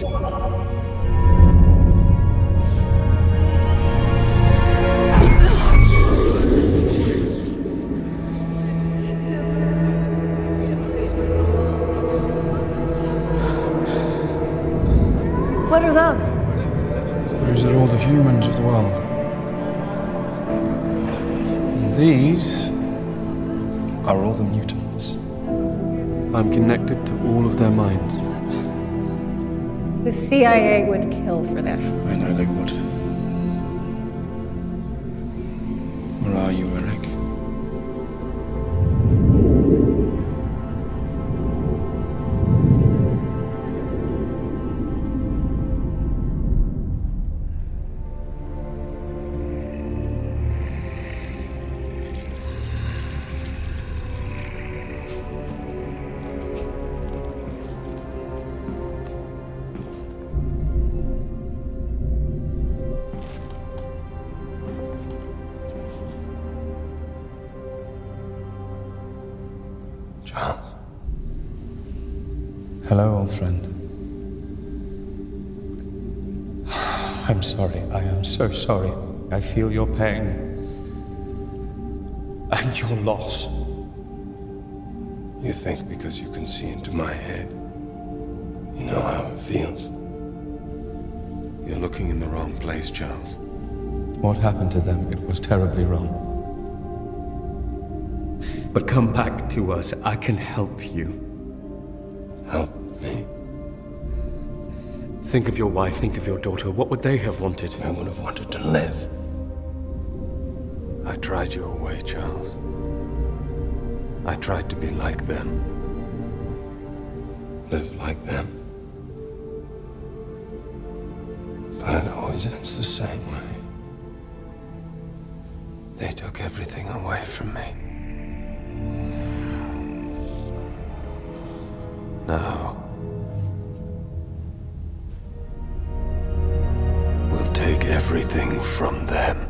What are those? Those are all the humans of the world. And these are all the mutants. I'm connected to all of their minds. The CIA would kill for this. I know they would. Where are you, Eric? Charles. Hello, old friend. I'm sorry. I am so sorry. I feel your pain. And your loss. You think because you can see into my head, you know how it feels. You're looking in the wrong place, Charles. What happened to them? It was terribly wrong. But come back to us. I can help you. Help me? Think of your wife, think of your daughter. What would they have wanted? I would have wanted to live. I tried your way, Charles. I tried to be like them. Live like them. But it always ends the same way. They took everything away from me. Now, we'll take everything from them.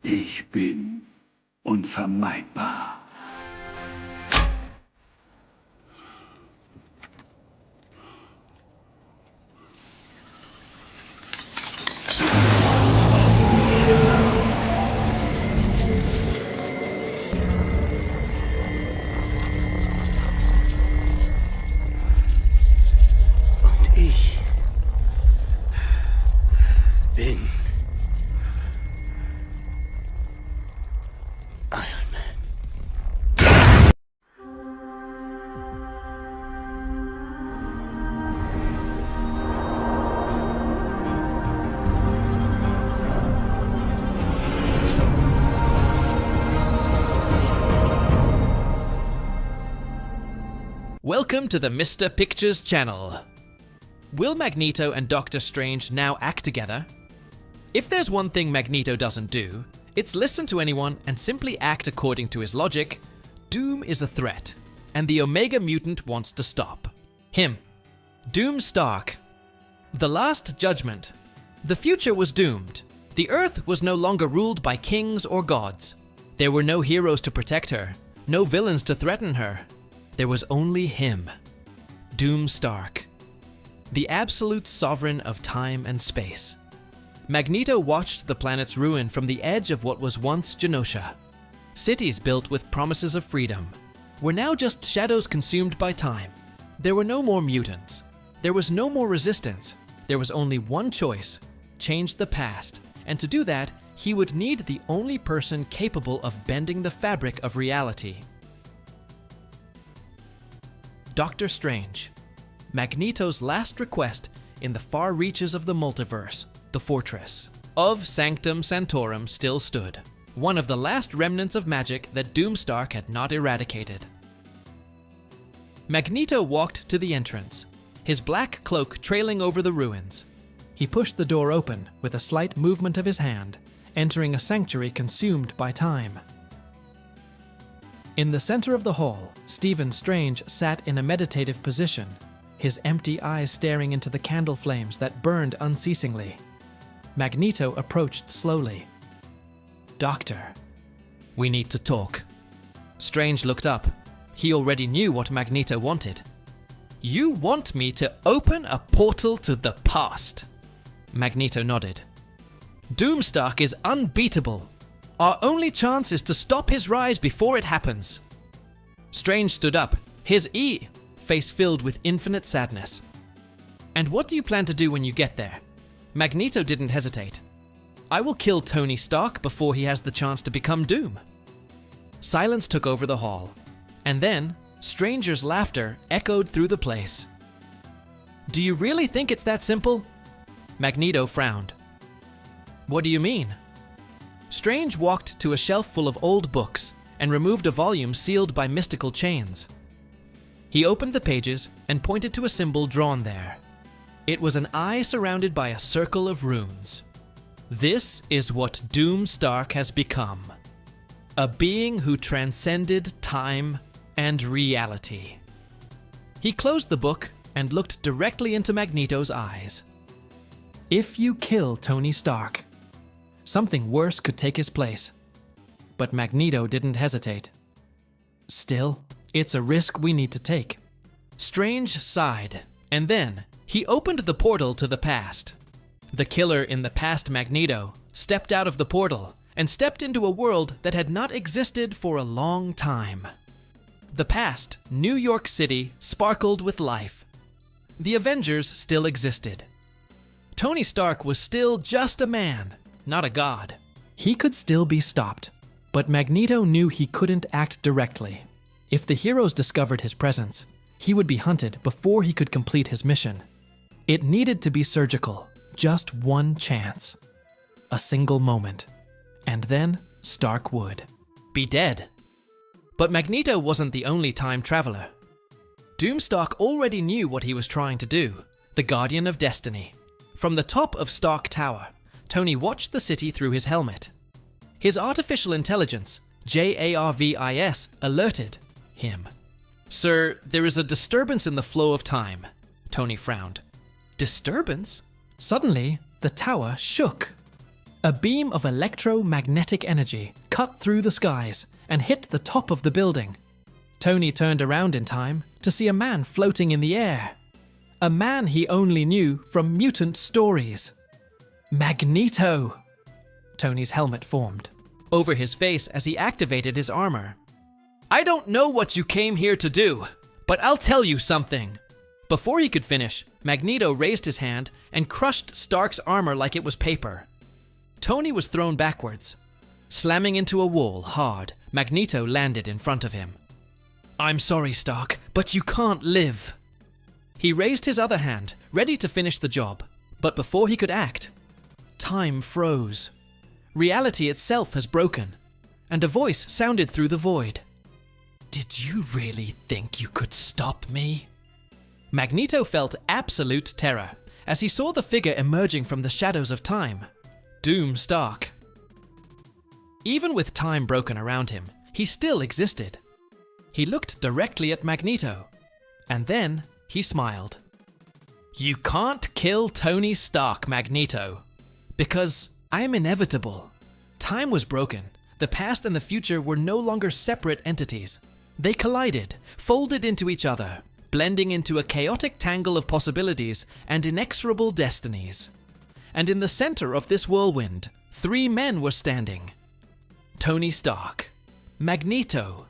Ich bin unvermeidbar. Und ich bin Iron Man. Welcome to the Mr. Pictures channel. Will Magneto and Doctor Strange now act together? If there's one thing Magneto doesn't do, it's listen to anyone and simply act according to his logic. Doom is a threat, and the Omega mutant wants to stop him. Doom Stark. The Last Judgment. The future was doomed. The Earth was no longer ruled by kings or gods. There were no heroes to protect her, no villains to threaten her. There was only him, Doom Stark, the absolute sovereign of time and space. Magneto watched the planet's ruin from the edge of what was once Genosha. Cities built with promises of freedom were now just shadows consumed by time. There were no more mutants. There was no more resistance. There was only one choice: change the past. And to do that, he would need the only person capable of bending the fabric of reality. Doctor Strange, Magneto's last request in the far reaches of the multiverse, the fortress of Sanctum Sanctorum, still stood, one of the last remnants of magic that Doomstark had not eradicated. Magneto walked to the entrance, his black cloak trailing over the ruins. He pushed the door open with a slight movement of his hand, entering a sanctuary consumed by time. In the center of the hall, Stephen Strange sat in a meditative position, his empty eyes staring into the candle flames that burned unceasingly. Magneto approached slowly. "Doctor, we need to talk." Strange looked up. He already knew what Magneto wanted. "You want me to open a portal to the past?" Magneto nodded. "Doomstark is unbeatable. Our only chance is to stop his rise before it happens." Strange stood up, his face filled with infinite sadness. "And what do you plan to do when you get there?" Magneto didn't hesitate. "I will kill Tony Stark before he has the chance to become Doom." Silence took over the hall, and then Stranger's laughter echoed through the place. "Do you really think it's that simple?" Magneto frowned. "What do you mean?" Strange walked to a shelf full of old books and removed a volume sealed by mystical chains. He opened the pages and pointed to a symbol drawn there. It was an eye surrounded by a circle of runes. This is what Doomstark has become. A being who transcended time and reality. He closed the book and looked directly into Magneto's eyes. If you kill Tony Stark, something worse could take his place. But Magneto didn't hesitate. "Still, it's a risk we need to take." Strange sighed, and then he opened the portal to the past. The killer in the past Magneto stepped out of the portal and stepped into a world that had not existed for a long time. The past, New York City, sparkled with life. The Avengers still existed. Tony Stark was still just a man, not a god. He could still be stopped, but Magneto knew he couldn't act directly. If the heroes discovered his presence, he would be hunted before he could complete his mission. It needed to be surgical, just one chance. A single moment. And then Stark would be dead. But Magneto wasn't the only time traveler. Doomstark already knew what he was trying to do, the Guardian of Destiny. From the top of Stark Tower, Tony watched the city through his helmet. His artificial intelligence, JARVIS, alerted him. "Sir, there is a disturbance in the flow of time." Tony frowned. "Disturbance?" Suddenly, the tower shook. A beam of electromagnetic energy cut through the skies and hit the top of the building. Tony turned around in time to see a man floating in the air. A man he only knew from mutant stories. Magneto! Tony's helmet formed over his face as he activated his armor. "I don't know what you came here to do, but I'll tell you something." Before he could finish, Magneto raised his hand and crushed Stark's armor like it was paper. Tony was thrown backwards. Slamming into a wall hard, Magneto landed in front of him. "I'm sorry, Stark, but you can't live." He raised his other hand, ready to finish the job, but before he could act, time froze. Reality itself has broken, and a voice sounded through the void. "Did you really think you could stop me?" Magneto felt absolute terror as he saw the figure emerging from the shadows of time. Doom Stark. Even with time broken around him, he still existed. He looked directly at Magneto, and then he smiled. "You can't kill Tony Stark, Magneto, because I am inevitable. Time was broken. The past and the future were no longer separate entities. They collided, folded into each other, blending into a chaotic tangle of possibilities and inexorable destinies. And in the center of this whirlwind, 3 men were standing. Tony Stark, Magneto,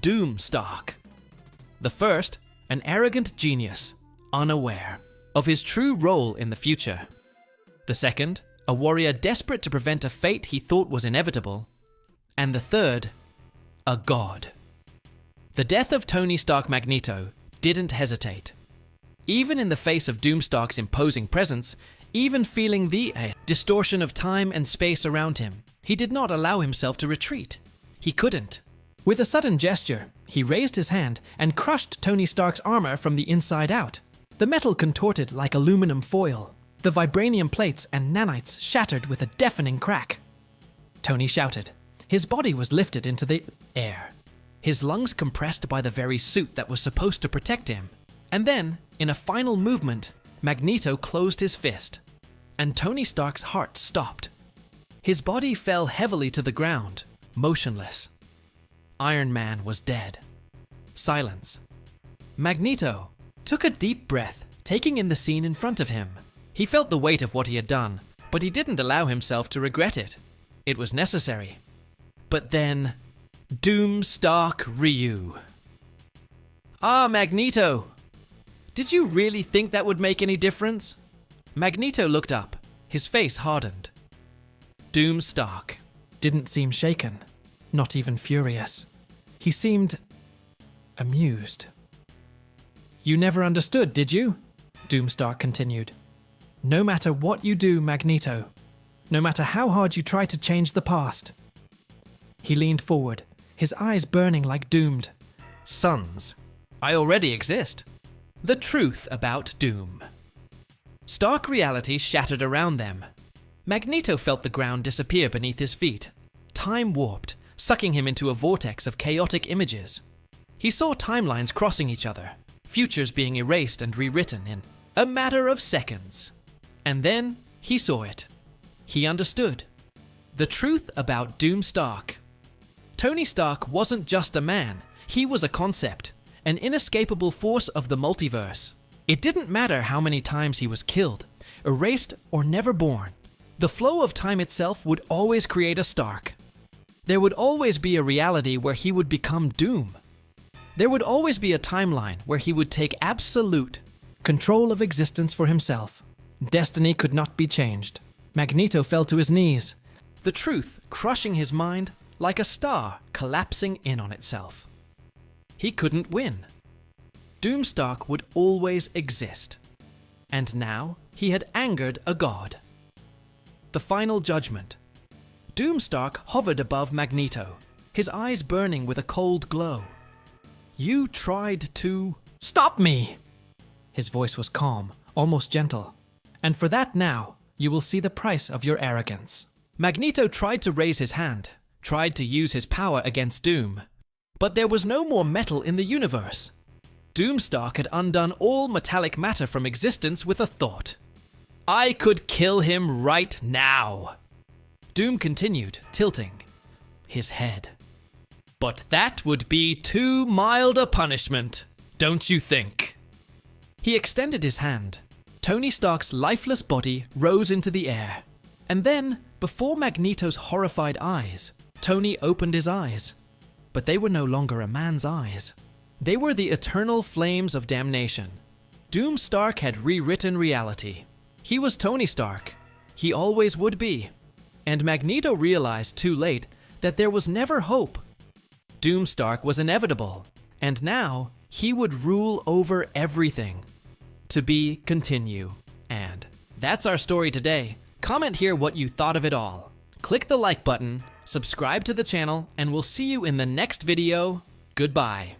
Doom Stark. The first, an arrogant genius, unaware of his true role in the future. The second, a warrior desperate to prevent a fate he thought was inevitable. And the third, a god. The death of Tony Stark Magneto didn't hesitate. Even in the face of Doomstark's imposing presence, even feeling the distortion of time and space around him, he did not allow himself to retreat. He couldn't. With a sudden gesture, he raised his hand and crushed Tony Stark's armor from the inside out. The metal contorted like aluminum foil. The vibranium plates and nanites shattered with a deafening crack. Tony shouted. His body was lifted into the air, his lungs compressed by the very suit that was supposed to protect him. And then, in a final movement, Magneto closed his fist, and Tony Stark's heart stopped. His body fell heavily to the ground, motionless. Iron Man was dead. Silence. Magneto took a deep breath, taking in the scene in front of him. He felt the weight of what he had done, but he didn't allow himself to regret it. It was necessary. But then, Doom Stark Ryu. Ah, Magneto! Did you really think that would make any difference? Magneto looked up, his face hardened. Doom Stark didn't seem shaken, not even furious. He seemed amused. You never understood, did you? Doom Stark continued. No matter what you do, Magneto, no matter how hard you try to change the past. He leaned forward, his eyes burning like doomed. Sons, I already exist. The truth about Doom. Stark reality shattered around them. Magneto felt the ground disappear beneath his feet. Time warped, sucking him into a vortex of chaotic images. He saw timelines crossing each other, futures being erased and rewritten in a matter of seconds. And then he saw it. He understood. The truth about Doom Stark. Tony Stark wasn't just a man, he was a concept, an inescapable force of the multiverse. It didn't matter how many times he was killed, erased, or never born. The flow of time itself would always create a Stark. There would always be a reality where he would become Doom. There would always be a timeline where he would take absolute control of existence for himself. Destiny could not be changed. Magneto fell to his knees, the truth crushing his mind like a star collapsing in on itself. He couldn't win. Doom Stark would always exist. And now he had angered a god. The final judgment. Doom Stark hovered above Magneto, his eyes burning with a cold glow. You tried to stop me! His voice was calm, almost gentle. And for that now, you will see the price of your arrogance. Magneto tried to raise his hand, tried to use his power against Doom. But there was no more metal in the universe. Doom Stark had undone all metallic matter from existence with a thought. I could kill him right now. Doom continued, tilting his head. But that would be too mild a punishment, don't you think? He extended his hand. Tony Stark's lifeless body rose into the air. And then, before Magneto's horrified eyes, Tony opened his eyes. But they were no longer a man's eyes. They were the eternal flames of damnation. Doom Stark had rewritten reality. He was Tony Stark. He always would be. And Magneto realized too late that there was never hope. Doom Stark was inevitable. And now, he would rule over everything. To be, continue, and. That's our story today. Comment here what you thought of it all. Click the like button, subscribe to the channel, and we'll see you in the next video. Goodbye.